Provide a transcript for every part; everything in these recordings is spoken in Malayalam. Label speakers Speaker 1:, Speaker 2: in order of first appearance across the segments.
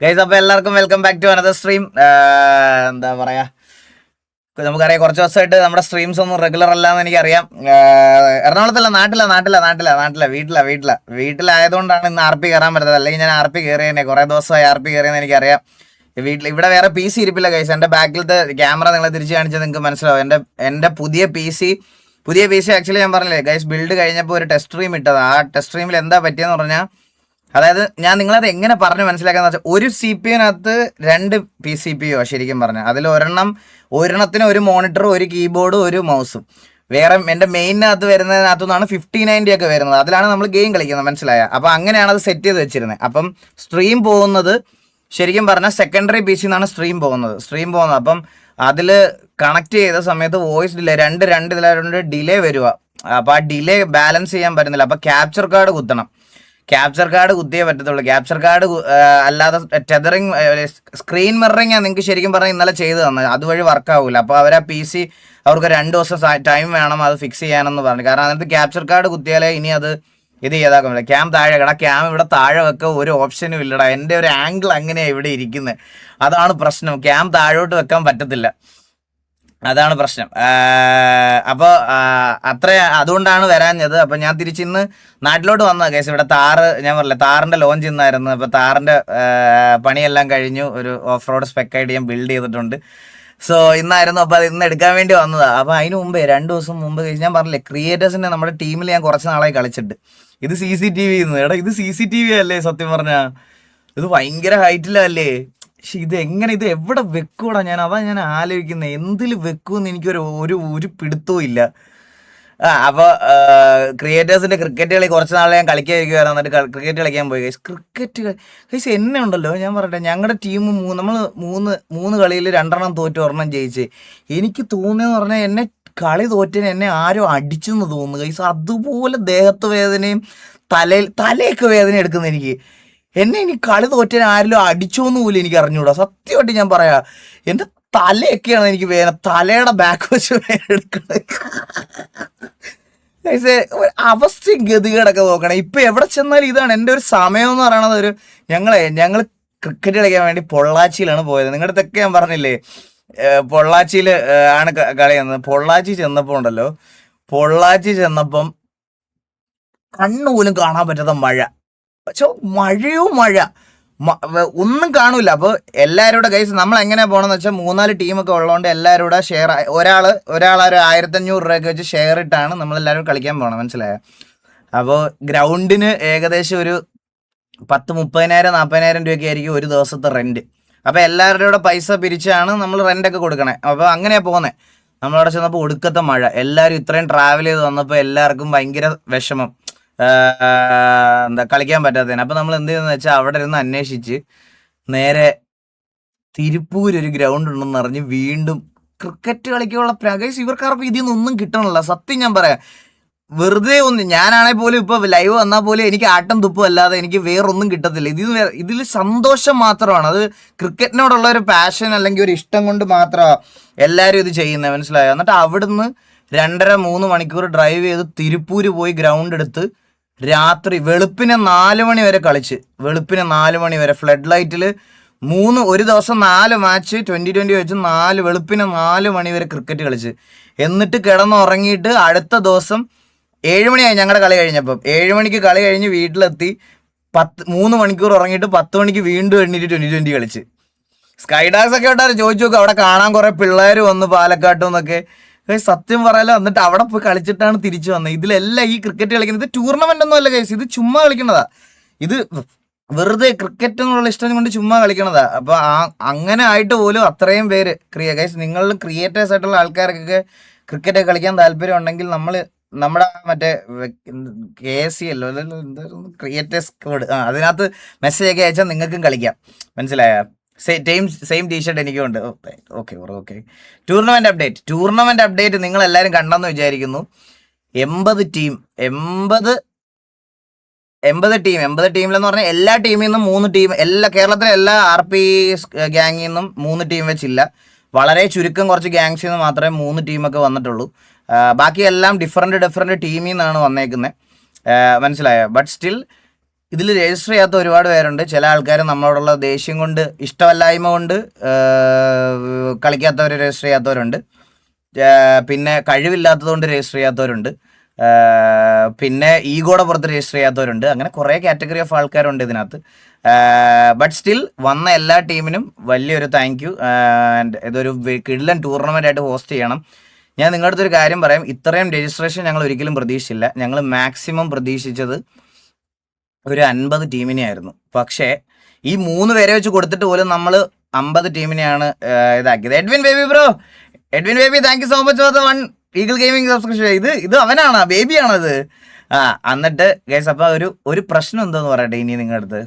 Speaker 1: ഗൈസ്, അപ്പോൾ എല്ലാവർക്കും welcome back to another stream. എന്താ പറയാ, നമുക്കറിയാം കുറച്ച് ദിവസമായിട്ട് നമ്മുടെ സ്ട്രീംസ് ഒന്നും റെഗുലർ അല്ലാന്ന് എനിക്കറിയാം. എറണാകുളത്തല്ല, വീട്ടിലായതുകൊണ്ടാണ് ഇന്ന് RP കയറാൻ പറ്റത്. അല്ലെങ്കിൽ ഞാൻ RP കയറിയതന്നെ, കുറേ ദിവസമായി RP കയറിയെന്ന് എനിക്കറിയാം. ഇവിടെ വേറെ PC ഇരിപ്പില്ല ഗൈസ്. എൻ്റെ ബാക്കിലത്തെ ക്യാമറ നിങ്ങളെ തിരിച്ച് കാണിച്ചാൽ നിങ്ങൾക്ക് മനസ്സിലാവും. എൻ്റെ പുതിയ PC ആക്ച്വലി ഞാൻ പറഞ്ഞില്ലേ ഗൈസ്, ബിൽഡ് കഴിഞ്ഞപ്പോൾ ഒരു ടെസ്റ്റ് സ്ട്രീം ഇട്ടത്. ആ ടെസ്റ്റ് സ്ട്രീമിൽ എന്താ പറ്റിയെന്ന് പറഞ്ഞാൽ, അതായത് ഞാൻ നിങ്ങളത് എങ്ങനെ പറഞ്ഞ് മനസ്സിലാക്കാന്ന് വെച്ചാൽ, ഒരു CPU-നകത്ത് 2 CPU ശരിക്കും പറഞ്ഞാൽ. അതിൽ ഒരെണ്ണത്തിന് ഒരു മോണിറ്ററും ഒരു കീബോർഡും ഒരു മൗസും. വേറെ എൻ്റെ മെയിനകത്ത് വരുന്നതിനകത്തുനിന്നാണ് 5090 ഒക്കെ വരുന്നത്. അതിലാണ് നമ്മൾ ഗെയിം കളിക്കുന്നത്, മനസ്സിലായ? അപ്പോൾ അങ്ങനെയാണ് അത് സെറ്റ് ചെയ്ത് വെച്ചിരുന്നത്. അപ്പം സ്ട്രീം പോകുന്നത് ശരിക്കും പറഞ്ഞാൽ സെക്കൻഡറി PC എന്നാണ് സ്ട്രീം പോകുന്നത്. അപ്പം അതിൽ കണക്ട് ചെയ്ത സമയത്ത് വോയിസ് ഡിലേ രണ്ട് ഡിലേ വരിക. അപ്പോൾ ആ ഡിലേ ബാലൻസ് ചെയ്യാൻ പറ്റുന്നില്ല. അപ്പോൾ ക്യാപ്ചർ കാർഡ് കുത്തിയേ പറ്റത്തുള്ളൂ. ക്യാപ്ചർ കാർഡ് അല്ലാതെ ടെതറിങ്, സ്ക്രീൻ മിററിങ് നിങ്ങൾക്ക് ശരിക്കും പറഞ്ഞാൽ ഇന്നലെ ചെയ്ത് തന്നത്, അതുവഴി വർക്കാവില്ല. അപ്പോൾ അവർ ആ PC അവർക്ക് 2 ദിവസം ടൈം വേണം അത് ഫിക്സ് ചെയ്യാനെന്ന് പറഞ്ഞു. കാരണം അതിനകത്ത് ക്യാപ്ചർ കാർഡ് കുത്തിയാലേ ഇനി അത് ചെയ്താക്കാൻ പറ്റില്ല. ക്യാം താഴെ ക്യാം ഇവിടെ താഴെ വെക്കാൻ ഒരു ഓപ്ഷനും ഇല്ലടാ. എൻ്റെ ഒരു ആംഗിൾ അങ്ങനെയാണ് ഇവിടെ ഇരിക്കുന്നത്, അതാണ് പ്രശ്നം. ക്യാം താഴോട്ട് വെക്കാൻ പറ്റത്തില്ല, അതാണ് പ്രശ്നം. അപ്പോൾ അതുകൊണ്ടാണ് വരാഞ്ഞത്. അപ്പോൾ ഞാൻ തിരിച്ചിന്ന് നാട്ടിലോട്ട് വന്നത് കേസ്. ഇവിടെ ഞാൻ പറഞ്ഞില്ല, താറിൻ്റെ ലോഞ്ച് ഇന്നായിരുന്നു. അപ്പോൾ താറിൻ്റെ പണിയെല്ലാം കഴിഞ്ഞു. ഒരു ഓഫ് റോഡ് സ്പെക്കായിട്ട് ഞാൻ ബിൽഡ് ചെയ്തിട്ടുണ്ട്. സോ ഇന്നായിരുന്നു. അപ്പോൾ അത് ഇന്ന് എടുക്കാൻ വേണ്ടി വന്നതാണ്. അപ്പോൾ അതിന് മുമ്പേ 2 ദിവസം മുമ്പ് ഞാൻ പറഞ്ഞില്ലേ, ക്രിയേറ്റേഴ്സിൻ്റെ നമ്മുടെ ടീമിൽ ഞാൻ കുറച്ച് നാളായി കളിച്ചിട്ട്. ഇത് CCTV എടാ, ഇത് CCTV അല്ലേ സത്യം പറഞ്ഞാൽ? ഇത് ഭയങ്കര ഹൈറ്റിലല്ലേ. പക്ഷെ ഇത് എവിടെ വെക്കൂടാ? ഞാൻ ആലോചിക്കുന്നത് എന്തിൽ വെക്കുമെന്ന് എനിക്കൊരു പിടുത്തവും ഇല്ല. അപ്പോൾ ക്രിയേറ്റേഴ്സിൻ്റെ ക്രിക്കറ്റ് കളി കുറച്ച് നാളെ ഞാൻ കളിക്കാതിരിക്കുമായിരുന്നു. എന്നിട്ട് ക്രിക്കറ്റ് കളിക്കാൻ പോയി. കൈസ് എന്നെ ഉണ്ടല്ലോ, ഞാൻ പറയട്ടെ, ഞങ്ങളുടെ ടീം നമ്മൾ മൂന്ന് കളിയിൽ 2 തോറ്റ് 1 ജയിച്ച്. എനിക്ക് തോന്നിയെന്ന് പറഞ്ഞാൽ എന്നെ കളി തോറ്റേന് എന്നെ ആരോ അടിച്ചെന്ന് തോന്നുന്നു കൈസ്. അതുപോലെ ദേഹത്ത് വേദനയും തലയൊക്കെ വേദന എടുക്കുന്നു എനിക്ക്. എന്നെ ഇനി കളി തോറ്റാൻ ആരെങ്കിലും അടിച്ചോന്ന് പോലും എനിക്ക് അറിഞ്ഞൂടാ. സത്യമായിട്ട് ഞാൻ പറയാ, എൻ്റെ തലയൊക്കെയാണ് എനിക്ക് വേദന, തലയുടെ ബാക്ക് വശം വേദന എടുക്കുന്നത്. അവസ്ഥയും ഗതികേടൊക്കെ നോക്കണം. ഇപ്പൊ എവിടെ ചെന്നാലും ഇതാണ് എൻ്റെ ഒരു സമയം എന്ന് പറയണത്. ഞങ്ങൾ ക്രിക്കറ്റ് കളിക്കാൻ വേണ്ടി പൊള്ളാച്ചിയിലാണ് പോയത്. നിങ്ങളുടെ അടുത്തൊക്കെ ഞാൻ പറഞ്ഞില്ലേ, പൊള്ളാച്ചിയിൽ ആണ് കളി ചെയ്യുന്നത്. പൊള്ളാച്ചി ചെന്നപ്പം കണ്ണുപോലും കാണാൻ പറ്റാത്ത മഴ. പക്ഷെ മഴ ഒന്നും കാണൂല. അപ്പോൾ എല്ലാവരും കൂടെ ഗൈസ്, നമ്മൾ എങ്ങനെയാണ് പോകണമെന്ന് വെച്ചാൽ, 3-4 ടീമൊക്കെ ഉള്ളതുകൊണ്ട് എല്ലാവരും കൂടെ ഷെയർ, ഒരാൾ ഒരു 1500 രൂപയൊക്കെ വെച്ച് ഷെയർ ഇട്ടാണ് നമ്മളെല്ലാവരും കളിക്കാൻ പോകണം, മനസ്സിലായോ? അപ്പോൾ ഗ്രൗണ്ടിന് ഏകദേശം ഒരു 30,000-40,000 രൂപയൊക്കെ ആയിരിക്കും ഒരു ദിവസത്തെ റെൻറ്റ്. അപ്പോൾ എല്ലാവരുടെ കൂടെ പൈസ പിരിച്ചാണ് നമ്മൾ റെൻ്റൊക്കെ കൊടുക്കണേ. അപ്പോൾ അങ്ങനെയാണ് പോകുന്നത്. നമ്മളവിടെ ചെന്നപ്പോൾ ഒടുക്കത്തെ മഴ. എല്ലാവരും ഇത്രയും ട്രാവൽ ചെയ്ത് വന്നപ്പോൾ എല്ലാവർക്കും ഭയങ്കര വിഷമം, കളിക്കാൻ പറ്റാത്തതിന്. അപ്പം നമ്മൾ എന്ത് ചെയ്തെന്ന് വെച്ചാൽ, അവിടെ ഇരുന്ന് അന്വേഷിച്ച് നേരെ തിരുപ്പൂർ ഒരു ഗ്രൗണ്ട് ഉണ്ടെന്ന് അറിഞ്ഞ് വീണ്ടും ക്രിക്കറ്റ് കളിക്കാനുള്ള പ്രകേശ്. ഇവർക്കാർക്കും ഇതിൽ നിന്നൊന്നും കിട്ടണമല്ല, സത്യം ഞാൻ പറയാം. വെറുതെ ഞാനാണെങ്കിൽ പോലും ഇപ്പോൾ ലൈവ് വന്നാൽ പോലും എനിക്ക് ആട്ടം തുപ്പും അല്ലാതെ എനിക്ക് വേറൊന്നും കിട്ടത്തില്ല. ഇതിൽ സന്തോഷം മാത്രമാണ്. അത് ക്രിക്കറ്റിനോടുള്ള ഒരു പാഷൻ അല്ലെങ്കിൽ ഒരു ഇഷ്ടം കൊണ്ട് മാത്രമാണ് എല്ലാവരും ഇത് ചെയ്യുന്നത്, മനസ്സിലായോ? എന്നിട്ട് അവിടുന്ന് 2.5-3 മണിക്കൂർ ഡ്രൈവ് ചെയ്ത് തിരുപ്പൂർ പോയി ഗ്രൗണ്ട് എടുത്ത് രാത്രി വെളുപ്പിനെ 4 മണി വരെ കളിച്ച്, ഫ്ലഡ് ലൈറ്റിൽ ഒരു ദിവസം 4 മാച്ച് 2020 വെച്ച് വെളുപ്പിനെ 4 മണി വരെ ക്രിക്കറ്റ് കളിച്ച്. എന്നിട്ട് കിടന്നുറങ്ങിയിട്ട് അടുത്ത ദിവസം 7 മണിയായി ഞങ്ങളുടെ കളി കഴിഞ്ഞപ്പം. 7 മണിക്ക് കളി കഴിഞ്ഞ് വീട്ടിലെത്തി 3 മണിക്കൂർ ഉറങ്ങിയിട്ട് 10 മണിക്ക് വീണ്ടും എണ്ണീറ്റ് 2020 കളിച്ച്. സ്കൈ ഡാൻസ് ഒക്കെ ഉണ്ടായിരുന്നു. ചോദിച്ചു നോക്കുക, അവിടെ കാണാൻ കുറേ പിള്ളേർ വന്ന് പാലക്കാട്ടും എന്നൊക്കെ. സത്യം പറയാലോ. എന്നിട്ട് അവിടെ പോയി കളിച്ചിട്ടാണ് തിരിച്ചു വന്നത്. ഇതിലെല്ലാം ഈ ക്രിക്കറ്റ് കളിക്കുന്നത്, ഇത് ടൂർണമെന്റ് ഒന്നും അല്ല ഗൈസ്, ഇത് ചുമ്മാ കളിക്കണതാ. ഇത് വെറുതെ ക്രിക്കറ്റ് എന്നുള്ള ഇഷ്ടം കൊണ്ട് ചുമ്മാ കളിക്കണതാ. അപ്പോൾ അങ്ങനെ ആയിട്ട് പോലും അത്രയും പേര് ഗൈസ്, നിങ്ങളിലും ക്രിയേറ്റേഴ്സ് ആയിട്ടുള്ള ആൾക്കാർക്കൊക്കെ ക്രിക്കറ്റ് കളിക്കാൻ താല്പര്യം ഉണ്ടെങ്കിൽ നമ്മുടെ മറ്റേ KSC അല്ലോ, എന്തായിരുന്നു, ക്രിയേറ്റേഴ്സ് കോഡ്, അതിനകത്ത് മെസ്സേജ് ഒക്കെ അയച്ചാൽ നിങ്ങൾക്കും കളിക്കാം, മനസ്സിലായ? സെയിം ടീഷർട്ട് എനിക്കും ഉണ്ട്. ഓക്കെ. ടൂർണമെന്റ് അപ്ഡേറ്റ് നിങ്ങൾ എല്ലാവരും കണ്ടെന്ന് വിചാരിക്കുന്നു. 80 ടീമിലെന്ന് പറഞ്ഞാൽ എല്ലാ ടീമിൽ നിന്നും 3 ടീം, കേരളത്തിലെ എല്ലാ RP ഗ്യാങ്ങിൽ നിന്നും 3 ടീം വെച്ചില്ല. വളരെ ചുരുക്കം കുറച്ച് ഗ്യാങ്സിൽ നിന്ന് മാത്രമേ 3 ടീമൊക്കെ വന്നിട്ടുള്ളൂ. ബാക്കിയെല്ലാം ഡിഫറെൻറ്റ് ടീമിൽ നിന്നാണ് വന്നേക്കുന്നത്, മനസ്സിലായോ? ബട്ട് സ്റ്റിൽ ഇതിൽ രജിസ്റ്റർ ചെയ്യാത്ത ഒരുപാട് പേരുണ്ട്. ചില ആൾക്കാർ നമ്മളോടുള്ള ദേഷ്യം കൊണ്ട്, ഇഷ്ടമല്ലായ്മ കൊണ്ട് കളിക്കാത്തവർ, രജിസ്റ്റർ ചെയ്യാത്തവരുണ്ട്. പിന്നെ കഴിവില്ലാത്തത് കൊണ്ട് രജിസ്റ്റർ ചെയ്യാത്തവരുണ്ട്. പിന്നെ ഈഗോടെ പുറത്ത് രജിസ്റ്റർ ചെയ്യാത്തവരുണ്ട്. അങ്ങനെ കുറേ കാറ്റഗറി ഓഫ് ആൾക്കാരുണ്ട് ഇതിനകത്ത്. ബട്ട് സ്റ്റിൽ വന്ന എല്ലാ ടീമിനും വലിയൊരു താങ്ക് യു. ആൻഡ് ഇതൊരു കിടിലൻ ടൂർണമെൻ്റ് ആയിട്ട് ഹോസ്റ്റ് ചെയ്യണം. ഞാൻ നിങ്ങളുടെ അടുത്തൊരു കാര്യം പറയാം, ഇത്രയും രജിസ്ട്രേഷൻ ഞങ്ങൾ ഒരിക്കലും പ്രതീക്ഷിച്ചില്ല. ഞങ്ങൾ മാക്സിമം പ്രതീക്ഷിച്ചത് ഒരു 50 ടീമിനെ ആയിരുന്നു. പക്ഷേ ഈ 3 പേരെ വെച്ച് കൊടുത്തിട്ട് പോലും നമ്മൾ 50 ടീമിനെയാണ് ഇതാക്കിയത്. Edwin Baby thank you so much for the 1 eagle gaming subscription. ഇത് അവനാണോ, ബേബിയാണത്? എന്നിട്ട് ഗൈസ്, അപ്പോൾ ഒരു പ്രശ്നം എന്താന്ന് പറയട്ടെ ഇനി നിങ്ങളുടെ അടുത്ത്.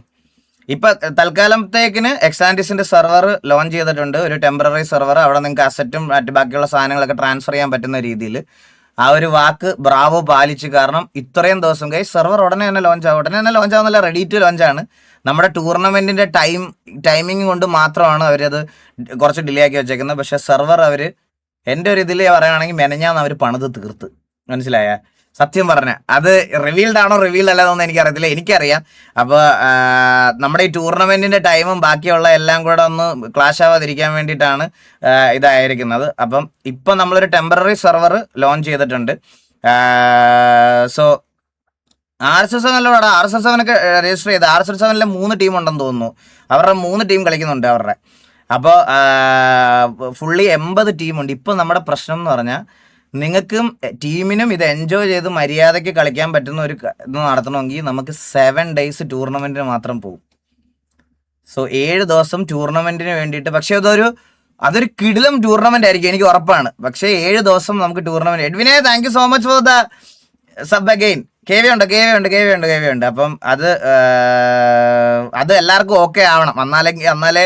Speaker 1: ഇപ്പം തൽക്കാലത്തേക്കിന് എക്സാൻറ്റിസിൻ്റെ സെർവർ ലോഞ്ച് ചെയ്തിട്ടുണ്ട്, ഒരു ടെമ്പററി സെർവർ. അവിടെ നിങ്ങൾക്ക് അസറ്റും മറ്റ് ബാക്കിയുള്ള സാധനങ്ങളൊക്കെ ട്രാൻസ്ഫർ ചെയ്യാൻ പറ്റുന്ന രീതിയിൽ. ആ ഒരു വാക്ക് ബ്രാവോ പാലിച്ച്. കാരണം ഇത്രയും ദിവസം ഗൈസ് സെർവർ ഉടനെ തന്നെ ലോഞ്ച് ആവുന്നില്ല, റെഡി ടു ലോഞ്ചാണ്. നമ്മുടെ ടൂർണമെൻറ്റിൻ്റെ ടൈമിങ് കൊണ്ട് മാത്രമാണ് അവരത് കുറച്ച് ഡിലേ ആക്കി വെച്ചേക്കുന്നത്. പക്ഷേ സെർവർ അവർ, എൻ്റെ ഒരു ഇതിൽ പറയുകയാണെങ്കിൽ, മെനഞ്ഞാന്ന് അവർ പണിത് തീർത്ത്. മനസ്സിലായ? സത്യം പറഞ്ഞ അത് റിവീൽഡ് ആണോ റിവീൽഡ് അല്ലാതൊന്നും എനിക്കറിയത്തില്ല, എനിക്കറിയാം. അപ്പോൾ നമ്മുടെ ഈ ടൂർണമെൻറ്റിൻ്റെ ടൈമും ബാക്കിയുള്ള എല്ലാം കൂടെ ഒന്ന് ക്ലാഷ് ആവാതിരിക്കാൻ വേണ്ടിയിട്ടാണ് ഇതായിരിക്കുന്നത്. അപ്പം ഇപ്പം നമ്മളൊരു ടെമ്പററി സെർവർ ലോഞ്ച് ചെയ്തിട്ടുണ്ട്. സോ RSS7 RSS7 രജിസ്റ്റർ ചെയ്ത് RSS7 3 ടീം ഉണ്ടെന്ന് തോന്നുന്നു. അവരുടെ 3 ടീം കളിക്കുന്നുണ്ട് അവരുടെ. അപ്പോൾ ഫുള്ളി 80 ടീമുണ്ട്. ഇപ്പോൾ നമ്മുടെ പ്രശ്നം എന്ന് പറഞ്ഞാൽ, നിങ്ങൾക്കും ടീമിനും ഇത് എൻജോയ് ചെയ്ത് മര്യാദയ്ക്ക് കളിക്കാൻ പറ്റുന്ന ഒരു ഇത് നടത്തണമെങ്കിൽ നമുക്ക് 7 ഡേയ്സ് ടൂർണമെൻറ്റിന് മാത്രം പോകും. സോ 7 ദിവസം ടൂർണമെൻറ്റിന് വേണ്ടിയിട്ട്. പക്ഷേ അതൊരു കിടിലം ടൂർണമെൻ്റ് ആയിരിക്കും, എനിക്ക് ഉറപ്പാണ്. പക്ഷേ 7 ദിവസം നമുക്ക് ടൂർണമെൻറ്റ്. എഡ്വിനെ thank you so much for the sub again. K V ഉണ്ട്. അപ്പം അത് എല്ലാവർക്കും ഓക്കെ ആവണം. എന്നാലേ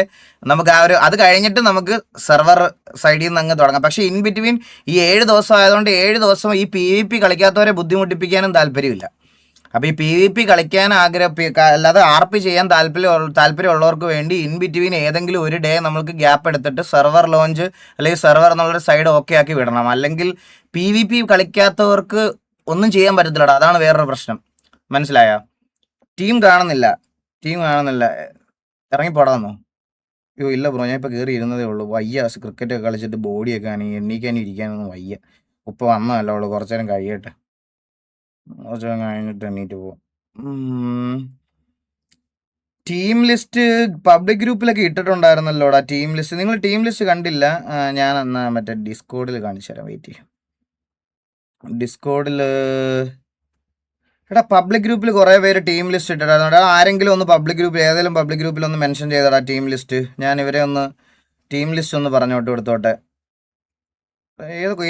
Speaker 1: നമുക്ക് അത് കഴിഞ്ഞിട്ട് നമുക്ക് സെർവർ സൈഡിൽ നിന്ന് അങ്ങ് തുടങ്ങാം. പക്ഷേ ഇൻ ബിറ്റ്വീൻ ഈ 7 ദിവസം ആയതുകൊണ്ട് 7 ദിവസം ഈ PvP കളിക്കാത്തവരെ ബുദ്ധിമുട്ടിപ്പിക്കാനും താല്പര്യമില്ല. അപ്പോൾ ഈ PvP കളിക്കാൻ അല്ലാതെ RP ചെയ്യാൻ താല്പര്യമുള്ളവർക്ക് വേണ്ടി ഇൻ ബിറ്റ്വീൻ ഏതെങ്കിലും ഒരു ഡേ നമ്മൾക്ക് ഗ്യാപ്പ് എടുത്തിട്ട് സെർവർ ലോഞ്ച് അല്ലെങ്കിൽ സെർവർ എന്നുള്ളൊരു സൈഡ് ഓക്കെ ആക്കി വിടണം. അല്ലെങ്കിൽ PvP കളിക്കാത്തവർക്ക് ഒന്നും ചെയ്യാൻ പറ്റത്തില്ലടാ. അതാണ് വേറൊരു പ്രശ്നം. മനസ്സിലായ? ടീം കാണുന്നില്ല. ഇറങ്ങിപ്പോടാന്നോ? അയ്യോ ഇല്ല ബ്രോ, ഞാൻ ഇപ്പോൾ കയറി ഇരുന്നതേ ഉള്ളൂ. വയ്യ, ക്രിക്കറ്റ് ഒക്കെ കളിച്ചിട്ട് ബോഡിയൊക്കെ ആണെങ്കിൽ എണ്ണീക്കാനും ഇരിക്കാനൊന്നും വയ്യ. ഇപ്പോൾ വന്നതല്ല ഉള്ളൂ, കുറച്ച് നേരം കഴിയട്ടെ. കുറച്ച് നേരം കഴിഞ്ഞിട്ട് എണ്ണീറ്റ് പോവാം. ടീം ലിസ്റ്റ് പബ്ലിക് ഗ്രൂപ്പിലൊക്കെ ഇട്ടിട്ടുണ്ടായിരുന്നല്ലോടാ ടീം ലിസ്റ്റ്. നിങ്ങൾ ടീം ലിസ്റ്റ് കണ്ടില്ല? ഞാൻ എന്നാൽ മറ്റേ ഡിസ്കോഡിൽ കാണിച്ചു തരാം, വെയിറ്റ് ചെയ്യാം. ഡിസ്കോഡിൽ എടാ പബ്ലിക് ഗ്രൂപ്പിൽ കുറേ പേര് ടീം ലിസ്റ്റ് ഇട്ടിട്ടായിരുന്നു. ആരെങ്കിലും ഒന്ന് ഏതെങ്കിലും പബ്ലിക് ഗ്രൂപ്പിൽ ഒന്ന് മെൻഷൻ ചെയ്തടാ ടീം ലിസ്റ്റ്. ഞാൻ ഇവരെ ഒന്ന് ടീം ലിസ്റ്റ് ഒന്ന് പറഞ്ഞോട്ട് കൊടുത്തോട്ടെ.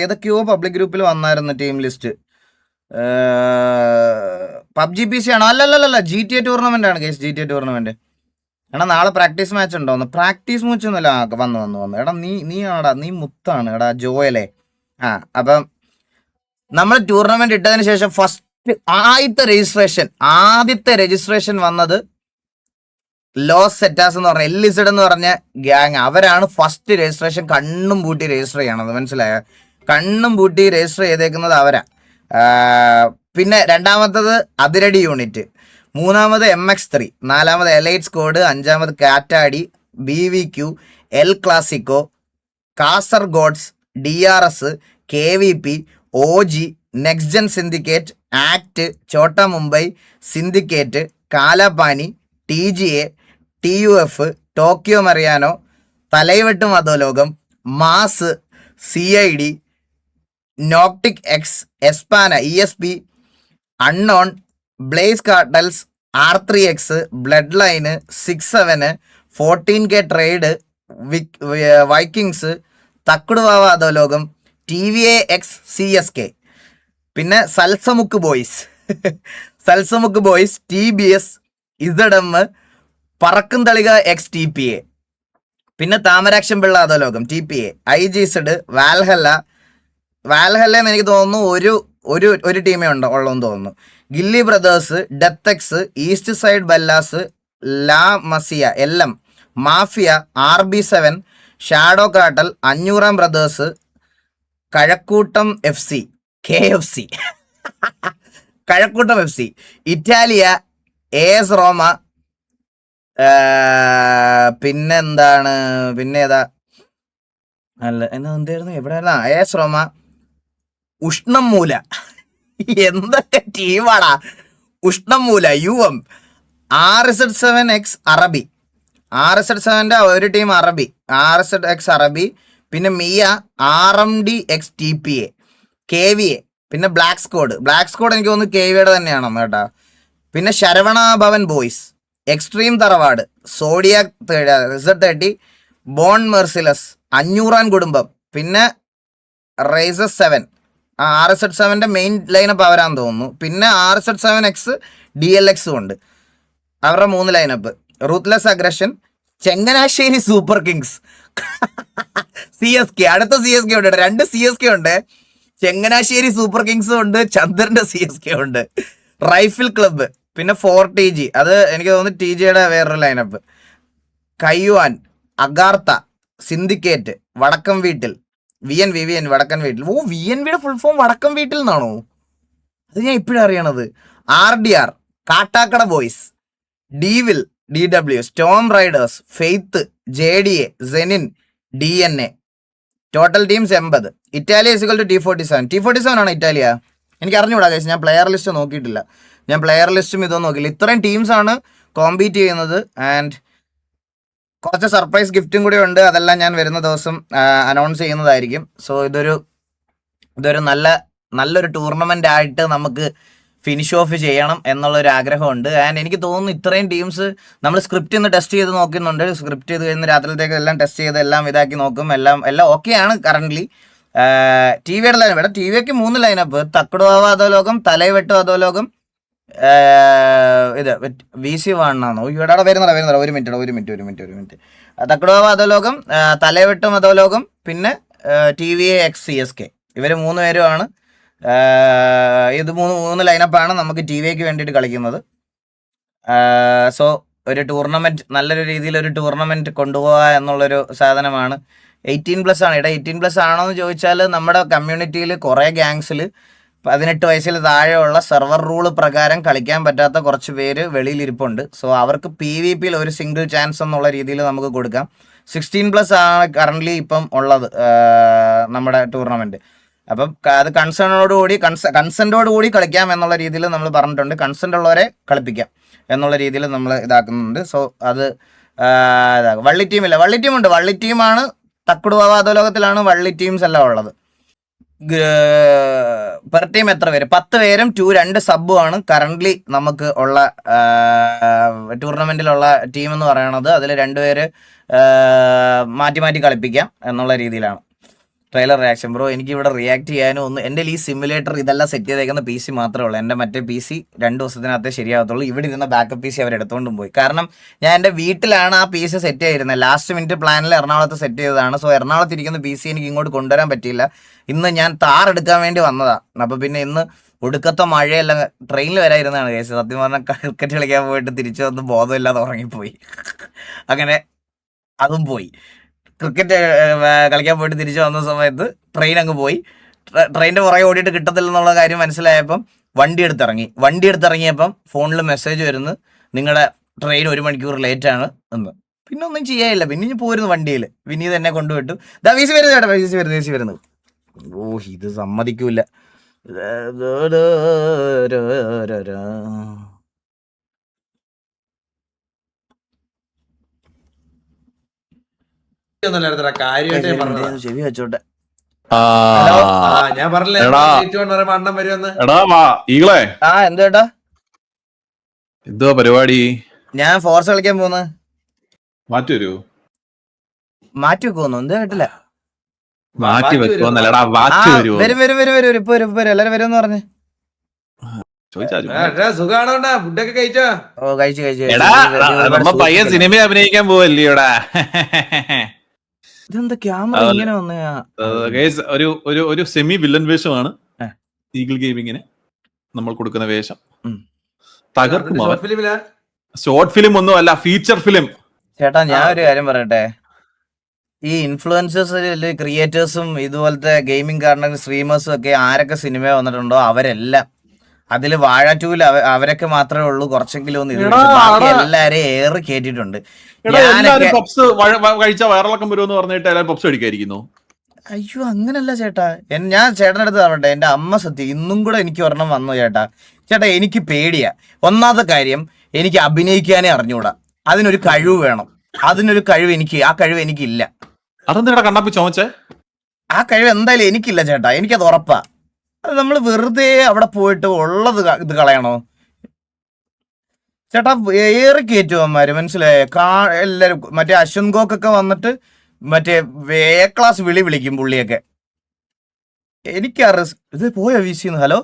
Speaker 1: ഏതൊക്കെയോ പബ്ലിക് ഗ്രൂപ്പിൽ വന്നായിരുന്നു ടീം ലിസ്റ്റ്. PUBG PC ആണോ? അല്ലല്ല, GTA ടൂർണമെൻ്റ് ആണ് കേസ്. GTA tournament. എടാ നാളെ പ്രാക്ടീസ് മാച്ച് ഉണ്ടോന്ന്? പ്രാക്ടീസ് മാച്ച് ഒന്നുമില്ല. വന്നു. എടാ നീ ആടാ, നീ മുത്താണ് എടാ, ജോയലേ. അപ്പം നമ്മൾ ടൂർണമെന്റ് ഇട്ടതിന് ശേഷം ആദ്യത്തെ രജിസ്ട്രേഷൻ വന്നത് ലോസ് സെറ്റാസ് എന്ന് പറഞ്ഞ എല്ലിസഡ് എന്ന് പറഞ്ഞ ഗ്യാങ്. അവരാണ് ഫസ്റ്റ് രജിസ്ട്രേഷൻ കണ്ണും പൂട്ടി രജിസ്റ്റർ ചെയ്യണത്. മനസ്സിലായ? കണ്ണും പൂട്ടി രജിസ്റ്റർ ചെയ്തേക്കുന്നത് അവരാ. പിന്നെ രണ്ടാമത്തത് അതിരടി യൂണിറ്റ്, മൂന്നാമത് MX3, നാലാമത് എലൈറ്റ് സ്ക്വാഡ്, അഞ്ചാമത് കാറ്റാടി, BVQ, എൽ ക്ലാസിക്കോ, കാസർഗോഡ്സ്, DRS, KVP, OG, next gen syndicate, act, Chotta Mumbai, syndicate, Kalapani, TGA, TUF, Tokyo Mariano, തലൈവെട്ട് മധോലോകം, മാസ്, CID, നോക്ടിക് എക്സ്, Espana, ESP, unknown, blaze cartels, R3X, blood line, 6-7, 14K trade, Vikings, തക്കുടുവാവ അധോലോകം, TVAX, CSK, പിന്നെ സൽസമുക്ക് ബോയ്സ്, TBS, ZM, പറക്കും തളിക XTPA, പിന്നെ താമരാക്ഷം പിള്ള അധോലോകം TPA, IGZ, വാൽഹല്ലെന്ന് എനിക്ക് തോന്നുന്നു ഒരു ടീമേ ഉള്ളൂന്ന് തോന്നുന്നു. ഗില്ലി ബ്രദേഴ്സ്, ഡെത്തെക്സ്, east side Ballas, La Masia, LM, mafia, RB7, shadow cartel, 500 brothers, Kazhakkoottam FC, KFC, Kazhakkoottam FC, Italia, AS Roma, പിന്നെന്താണ്, പിന്നെ ഏതാ, അല്ല എന്തായിരുന്നു, എവിടെയായിരുന്നു, AS റോമ, ഉഷ്ണം മൂല. എന്തൊക്കെ ടീമാടാ. ഉഷ്ണം മൂല, UM, RZ7X അറബി, RZ7ന്റെ ഒരു ടീം അറബി, RZX അറബി, പിന്നെ മിയ, RMDX TPA, KVA, പിന്നെ ബ്ലാക്ക് സ്ക്വാഡ് എനിക്ക് തോന്നുന്നു KVയുടെ തന്നെയാണെന്ന് കേട്ടാ. പിന്നെ ശരവണ ഭവൻ ബോയ്സ്, എക്സ്ട്രീം തറവാട്, സോഡിയാക് Z30, ബോൺ മെർസിലസ്, 500 കുടുംബം, പിന്നെ റൈസസ് 7, RZ7ന്റെ മെയിൻ ലൈനപ്പ് അവരാന്ന് തോന്നുന്നു. പിന്നെ RZ7X DLX ഉണ്ട്, അവരുടെ 3 lineup. Ruthless aggression, Changanassery super Kings, CSK, അടുത്ത CSK ഉണ്ട്, 2 CSK ഉണ്ട്. ചെങ്ങനാശ്ശേരി സൂപ്പർ കിങ്സും ഉണ്ട്, ചന്ദ്രന്റെ CSK ഉണ്ട്. റൈഫിൾ ക്ലബ്ബ്, പിന്നെ 4TG, അത് എനിക്ക് തോന്നുന്നു TGയുടെ വേറൊരു ലൈനപ്പ്. കയ്യുവാൻ, അഗാർത്ത, സിന്ധിക്കേറ്റ്, വടക്കം വീട്ടിൽ, VN വടക്കൻ വീട്ടിൽ. ഓ, VNVയുടെ ഫുൾ ഫോം വടക്കം വീട്ടിൽ നിന്നാണോ? അത് ഞാൻ ഇപ്പോഴും അറിയണത്. RDR, Kattakada boys, devil, DW, storm riders, faith, JDA, സെനിൻ, DNA. Total teams 80. Italia T47 ആണോ ഇറ്റാലിയ? എനിക്ക് അറിഞ്ഞുകൂടാ ഗൈസ്, ഞാൻ പ്ലെയർ ലിസ്റ്റ് നോക്കിയിട്ടില്ല. ഞാൻ പ്ലെയർ ലിസ്റ്റും ഇതൊന്നും നോക്കില്ല. ഇത്രയും ടീംസാണ് കോമ്പീറ്റ് ചെയ്യുന്നത്. ആൻഡ് കുറച്ച് സർപ്രൈസ് ഗിഫ്റ്റും കൂടി ഉണ്ട്. അതെല്ലാം ഞാൻ വരുന്ന ദിവസം അനൗൺസ് ചെയ്യുന്നതായിരിക്കും. സോ ഇതൊരു നല്ലൊരു ടൂർണമെൻ്റ് ആയിട്ട് നമുക്ക് ഫിനിഷ് ഓഫ് ചെയ്യണം എന്നുള്ളൊരു ആഗ്രഹമുണ്ട്. ആൻഡ് എനിക്ക് തോന്നുന്നു ഇത്രയും ടീംസ് നമ്മൾ സ്ക്രിപ്റ്റ് ഒന്ന് ടെസ്റ്റ് ചെയ്ത് നോക്കുന്നുണ്ട്. സ്ക്രിപ്റ്റ് ചെയ്ത് കഴിഞ്ഞ് രാത്രിയിലേക്ക് എല്ലാം ടെസ്റ്റ് ചെയ്ത് എല്ലാം ഇതാക്കി നോക്കും. എല്ലാം ഓക്കെയാണ് കറൻ്റ്ലി. TVയുടെ ലൈനപ്പ്, TVക്ക് 3 ലൈനപ്പ്, തക്കടുവാവ അധോലോകം, തലൈവെട്ടു അധോലോകം, ഇത് VC1 ആണോ? ഇവിടെ വരുന്നതാ. ഒരു മിനിറ്റ്. തക്കടുവാവ അധോലോകം, തലൈവെട്ടും അധോലോകം, പിന്നെ TVX CSK, ഇവർ 3 പേരുമാണ്. ഇത് 3 ലൈനപ്പാണ് നമുക്ക് TVക്ക് വേണ്ടിയിട്ട് കളിക്കുന്നത്. സോ ഒരു ടൂർണമെൻറ്റ്, നല്ലൊരു രീതിയിൽ ഒരു ടൂർണമെൻറ്റ് കൊണ്ടുപോകുക എന്നുള്ളൊരു സാധനമാണ്. 18+ ആണ്. 18+ ആണോ എന്ന് ചോദിച്ചാൽ നമ്മുടെ കമ്മ്യൂണിറ്റിയിൽ കുറേ ഗ്യാങ്സിൽ 18 വയസ്സിൽ താഴെയുള്ള സെർവർ റൂള് പ്രകാരം കളിക്കാൻ പറ്റാത്ത കുറച്ച് പേര് വെളിയിലിരിപ്പുണ്ട്. സോ അവർക്ക് PVPയിൽ ഒരു സിംഗിൾ ചാൻസ് എന്നുള്ള രീതിയിൽ നമുക്ക് കൊടുക്കാം. 16+ ആണ് കറൻ്റ്ലി ഇപ്പം ഉള്ളത് നമ്മുടെ ടൂർണമെൻറ്റ്. അപ്പം അത് കൺസെൻറ്റോടുകൂടി കളിക്കാം എന്നുള്ള രീതിയിൽ നമ്മൾ പറഞ്ഞിട്ടുണ്ട്. കൺസെൻ്റ് ഉള്ളവരെ കളിപ്പിക്കാം എന്നുള്ള രീതിയിൽ നമ്മൾ ഇതാക്കുന്നുണ്ട്. സോ അത് വള്ളി ടീമില്ല, വള്ളി ടീമുണ്ട്. വള്ളി ടീമാണ് തക്കുടുവാവ അധോലോകത്തിലാണ് വള്ളി ടീംസ് എല്ലാം ഉള്ളത്. പെർ ടീം എത്ര പേര്? 10 പേരും 2 സബ്ബുമാണ് കറൻ്റ്ലി നമുക്ക് ഉള്ള ടൂർണമെൻറ്റിലുള്ള ടീം എന്ന് പറയണത്. അതിൽ 2 പേര് മാറ്റി കളിപ്പിക്കാം എന്നുള്ള രീതിയിലാണ്. ട്രെയിലർ റിയാക്ഷൻ ബ്രോ, എനിക്ക് ഇവിടെ റിയാക്ട് ചെയ്യാനും ഒന്നും, എൻ്റെ ഈ സിമുലേറ്റർ ഇതെല്ലാം സെറ്റ് ചെയ്തേക്കുന്ന PC മാത്രമേ ഉള്ളൂ. എൻ്റെ മറ്റേ PC 2 ദിവസത്തിനകത്തേ ശരിയാകത്തുള്ളൂ. ഇവിടെ ഇരുന്ന ബാക്കപ്പ് PC അവരെടുത്തുകൊണ്ടും പോയി. കാരണം ഞാൻ എൻ്റെ വീട്ടിലാണ് ആ PC സെറ്റ് ചെയ്തിരുന്നത്. ലാസ്റ്റ് മിനിറ്റ് പ്ലാനിൽ എറണാകുളത്ത് സെറ്റ് ചെയ്തതാണ്. സോ എറണാകുളത്ത് ഇരിക്കുന്ന PC എനിക്ക് ഇങ്ങോട്ട് കൊണ്ടുവരാൻ പറ്റിയില്ല. ഇന്ന് ഞാൻ താർ എടുക്കാൻ വേണ്ടി വന്നതാണ്. അപ്പോൾ പിന്നെ ഇന്ന് ഒടുക്കത്തെ മഴയെല്ലാം ട്രെയിനിൽ വരായിരുന്നതാണ് കേസ്. സത്യം പറഞ്ഞാൽ ക്രിക്കറ്റ് കളിക്കാൻ പോയിട്ട് തിരിച്ചു വന്ന് ബോധമില്ലാതെ ഉറങ്ങിപ്പോയി. അങ്ങനെ അതും പോയി. ക്രിക്കറ്റ് കളിക്കാൻ പോയിട്ട് തിരിച്ചു വന്ന സമയത്ത് ട്രെയിൻ അങ്ങ് പോയി. ട്രെയിനിൻ്റെ പുറകെ ഓടിയിട്ട് കിട്ടത്തില്ലെന്നുള്ള കാര്യം മനസ്സിലായപ്പം വണ്ടി എടുത്തിറങ്ങിയപ്പം ഫോണിൽ മെസ്സേജ് വരുന്നു, നിങ്ങളുടെ ട്രെയിൻ 1 മണിക്കൂർ ലേറ്റാണ് എന്ന്. പിന്നെ ഒന്നും ചെയ്യാനില്ല, പിന്നെ ഇനി പോരുന്നു വണ്ടിയിൽ. വിനീത് എന്നെ കൊണ്ടുവിട്ടു. VC വരുന്നു. ഓ, ഇത് സമ്മതിക്കൂല. ചെവി വെച്ചോട്ടെ.
Speaker 2: ഞാൻ പറഞ്ഞില്ലേ അണ്ണൻ വരുമെന്ന്.
Speaker 1: എന്തേട്ടാ
Speaker 2: എന്തോ പരിപാടി?
Speaker 1: ഞാൻ ഫോർസ് കളിക്കാൻ പോന്ന്.
Speaker 2: മാറ്റി വരുമോ?
Speaker 1: മാറ്റി വെക്കുമെന്നു എന്താ കേട്ടില്ല.
Speaker 2: മാറ്റി വെക്കുമെന്നല്ലടാ,
Speaker 1: വരും ഇപ്പൊ എല്ലാരും വരും പറഞ്ഞു.
Speaker 2: സുഖാണോണ്ടാ? ഫുഡൊക്കെ കഴിച്ചോ?
Speaker 1: ഓ, കഴിച്ചു.
Speaker 2: പയ്യൻ സിനിമ അഭിനയിക്കാൻ പോവല്ലേടാ.
Speaker 1: ഇതെന്താ ക്യാമറ ഇങ്ങനെ വന്നയാ?
Speaker 2: ഒരു സെമി വില്ലൻ വേഷമാണ് ഈഗിൾ ഗെയിമിങ്ങിന് നമ്മൾ കൊടുക്കുന്ന വേഷം. തകർക്കും. ഷോർട്ട് ഫിലിം ഒന്നും അല്ല, ഫീച്ചർ ഫിലിം.
Speaker 1: ചേട്ടാ, ഞാൻ ഒരു കാര്യം പറയട്ടെ. ഈ ഇൻഫ്ലുവൻസേഴ്സ്, ക്രിയേറ്റേഴ്സും ഇതുപോലത്തെ ഗെയിമിംഗ് കാരണം സ്ട്രീമേഴ്സും ഒക്കെ ആരൊക്കെ സിനിമ വന്നിട്ടുണ്ടോ അതില് വാഴ 2 അവരൊക്കെ മാത്രമേ ഉള്ളൂ കുറച്ചെങ്കിലും ഒന്ന് ഇത്
Speaker 2: എടാ,
Speaker 1: പിടിച്ച്. ബാക്കി
Speaker 2: എടാ.
Speaker 1: എല്ലാരെയും ഏറി കേട്ടിട്ടുണ്ട്.
Speaker 2: എടാ
Speaker 1: ഞാനൊക്കെ
Speaker 2: എല്ലാരും പപ്സ് കഴിച്ച വയറിളക്കം വരുമെന്ന് പറഞ്ഞിട്ട് എല്ലാരും പപ്സ് കഴിക്കായിരിക്കുന്നു.
Speaker 1: അയ്യോ അങ്ങനല്ല ചേട്ടാ. ഞാൻ ചേട്ടൻ്റെ അടുത്ത് പറഞ്ഞെ, എന്റെ അമ്മ സത്യം ഇന്നും കൂടെ എനിക്ക് ഒരെണ്ണം വന്നു ചേട്ടാ. ചേട്ടാ എനിക്ക് പേടിയാ. ഒന്നാമത്തെ കാര്യം, എനിക്ക് അഭിനയിക്കാനേ അറിഞ്ഞൂടാ. അതിനൊരു കഴിവ് വേണം. അതിനൊരു കഴിവ് ആ കഴിവ് എനിക്കില്ല.
Speaker 2: അതെന്താ കണ്ണാപ്പി ചോമച്ചേ?
Speaker 1: ആ കഴിവ് എന്തായാലും എനിക്കില്ല ചേട്ടാ, എനിക്കത് ഉറപ്പാ. അത് നമ്മൾ വെറുതെ അവിടെ പോയിട്ട് ഉള്ളത് ഇത് കളയണോ ചേട്ടാ? ഏറി കയറ്റുവന്മാര്, മനസ്സിലായേ? എല്ലാരും മറ്റേ അശ്വന്ത് ഗോക്കൊക്കെ വന്നിട്ട് മറ്റേ എ ക്ലാസ് വിളിക്കും പുള്ളിയൊക്കെ. എനിക്ക് ഇത് പോയോ വീശിന്ന്? Hello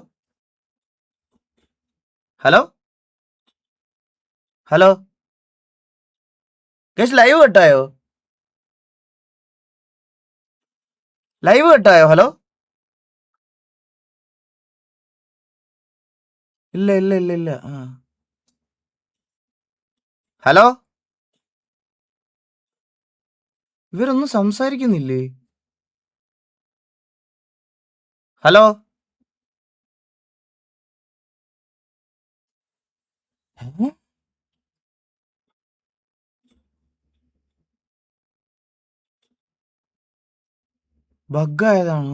Speaker 1: hello hello guys, live കട്ടായോ? ലൈവ് കട്ടായോ? ഹലോ, ഇല്ല ഇല്ല ഇല്ല ഇല്ല. ഹലോ, ഇവരൊന്നും സംസാരിക്കുന്നില്ലേ? ഹലോ, ബഗ്ഗായതാണോ?